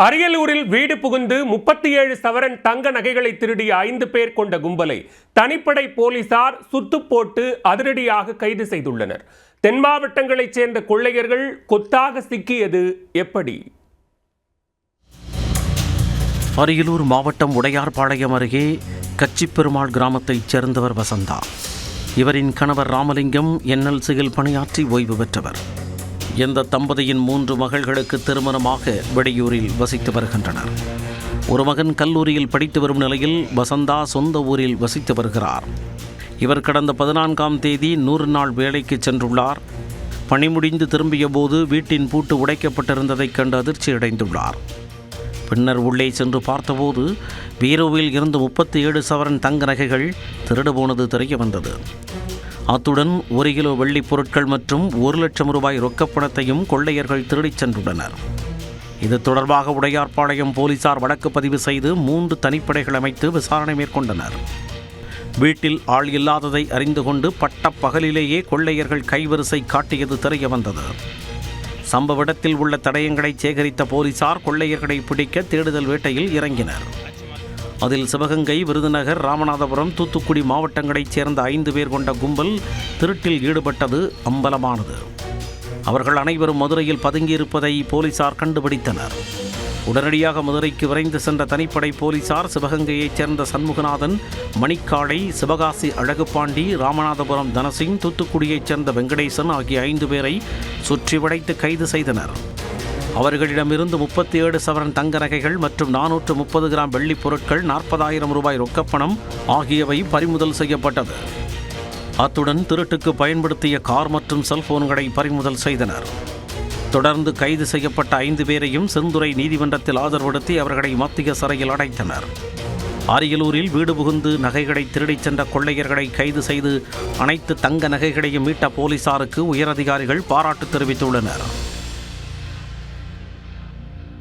அரியலூரில் வீடு புகுந்து 37 சவரன் தங்க நகைகளை திருடிய 5 பேர் கொண்ட கும்பலை தனிப்படை போலீசார் சுட்டு போட்டு அதிரடியாக கைது செய்துள்ளனர். தென் மாவட்டங்களைச் சேர்ந்த கொள்ளையர்கள் கொத்தாக சிக்கியது எப்படி? அரியலூர் மாவட்டம் உடையார்பாளையம் அருகே கச்சிப்பெருமாள் கிராமத்தைச் சேர்ந்தவர் வசந்தா. இவரின் கணவர் ராமலிங்கம் NLCயில் பணியாற்றி ஓய்வு பெற்றவர். இந்த தம்பதியின் 3 மகள்களுக்கு திருமணமாக வெளியூரில் வசித்து வருகின்றனர். ஒரு மகன் கல்லூரியில் படித்து வரும் நிலையில் வசந்தா சொந்த ஊரில் வசித்து வருகிறார். இவர் கடந்த 14ஆம் தேதி 100 நாள் வேலைக்கு சென்றுள்ளார். பணி முடிந்து திரும்பிய போது வீட்டின் பூட்டு உடைக்கப்பட்டிருந்ததைக் கண்டு அதிர்ச்சியடைந்துள்ளார். பின்னர் உள்ளே சென்று பார்த்தபோது பீரோவில் இருந்து 37 சவரன் தங்க நகைகள் திருடு போனது தெரிய வந்தது. அத்துடன் 1 கிலோ வெள்ளிப் பொருட்கள் மற்றும் 1 லட்சம் ரூபாய் ரொக்கப்பணத்தையும் கொள்ளையர்கள் திருடிச் சென்றுள்ளனர். இது தொடர்பாக உடையார்பாளையம் போலீசார் வழக்கு பதிவு செய்து 3 தனிப்படைகள் அமைத்து விசாரணை மேற்கொண்டனர். வீட்டில் ஆள் இல்லாததை அறிந்து கொண்டு பட்ட பகலிலேயே கொள்ளையர்கள் கைவரிசை காட்டியது தெரிய வந்தது. சம்பவ இடத்தில் உள்ள தடயங்களை சேகரித்த போலீசார் கொள்ளையர்களை பிடிக்க தேடுதல் வேட்டையில் இறங்கினர். அதில் சிவகங்கை, விருதுநகர், ராமநாதபுரம், தூத்துக்குடி மாவட்டங்களைச் சேர்ந்த 5 பேர் கொண்ட கும்பல் திருட்டில் ஈடுபட்டது அம்பலமானது. அவர்கள் அனைவரும் மதுரையில் பதுங்கியிருப்பதை போலீசார் கண்டுபிடித்தனர். உடனடியாக மதுரைக்கு விரைந்து சென்ற தனிப்படை போலீசார் சிவகங்கையைச் சேர்ந்த சண்முகநாதன், மணிக்காளை, சிவகாசி அழகுபாண்டி, ராமநாதபுரம் தனசிங், தூத்துக்குடியைச் சேர்ந்த வெங்கடேசன் ஆகிய 5 பேரை சுற்றி வளைத்து கைது செய்தனர். அவர்களிடமிருந்து 37 சவரன் தங்க நகைகள் மற்றும் 430 கிராம் வெள்ளிப் பொருட்கள், 40,000 ரூபாய் ரொக்கப்பணம் ஆகியவை பறிமுதல் செய்யப்பட்டது. அத்துடன் திருட்டுக்கு பயன்படுத்திய கார் மற்றும் செல்போன்களை பறிமுதல் செய்தனர். தொடர்ந்து கைது செய்யப்பட்ட 5 பேரையும் செந்துறை நீதிமன்றத்தில் ஆஜர்படுத்தி அவர்களை மத்திய சிறையில் அடைத்தனர். அரியலூரில் வீடு புகுந்து நகைகளை திருடிச் சென்ற கொள்ளையர்களை கைது செய்து அனைத்து தங்க நகைகளையும் மீட்ட போலீசாருக்கு உயரதிகாரிகள் பாராட்டு தெரிவித்துள்ளனர்.